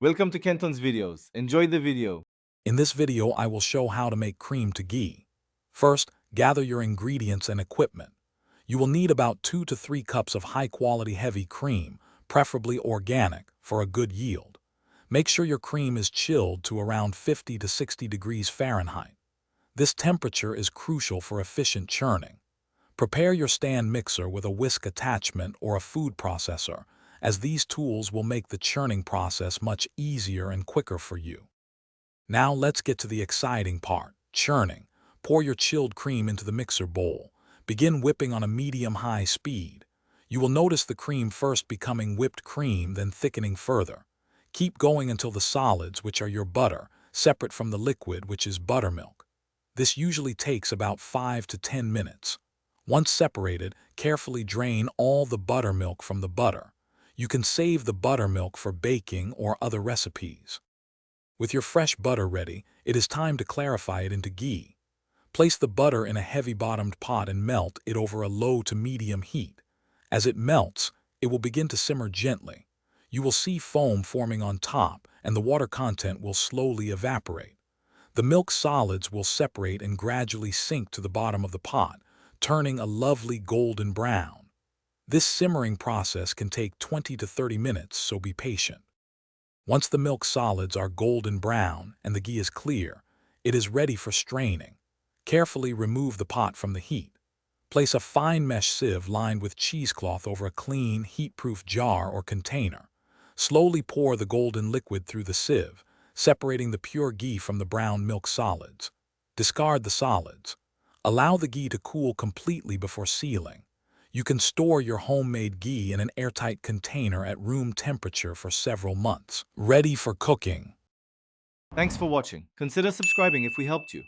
Welcome to Kenton's videos. Enjoy the video. In this video, I will show how to make cream to ghee. First, gather your ingredients and equipment. You will need about 2 to 3 cups of high-quality heavy cream, preferably organic, for a good yield. Make sure your cream is chilled to around 50 to 60 degrees Fahrenheit. This temperature is crucial for efficient churning. Prepare your stand mixer with a whisk attachment or a food processor, as these tools will make the churning process much easier and quicker for you. Now let's get to the exciting part, churning. Pour your chilled cream into the mixer bowl. Begin whipping on a medium-high speed. You will notice the cream first becoming whipped cream, then thickening further. Keep going until the solids, which are your butter, separate from the liquid, which is buttermilk. This usually takes about 5 to 10 minutes. Once separated, carefully drain all the buttermilk from the butter. You can save the buttermilk for baking or other recipes. With your fresh butter ready, it is time to clarify it into ghee. Place the butter in a heavy-bottomed pot and melt it over a low to medium heat. As it melts, it will begin to simmer gently. You will see foam forming on top, and the water content will slowly evaporate. The milk solids will separate and gradually sink to the bottom of the pot, turning a lovely golden brown. This simmering process can take 20 to 30 minutes, so be patient. Once the milk solids are golden brown and the ghee is clear, it is ready for straining. Carefully remove the pot from the heat. Place a fine mesh sieve lined with cheesecloth over a clean, heat-proof jar or container. Slowly pour the golden liquid through the sieve, separating the pure ghee from the brown milk solids. Discard the solids. Allow the ghee to cool completely before sealing. You can store your homemade ghee in an airtight container at room temperature for several months. Ready for cooking. Thanks for watching. Consider subscribing if we helped you.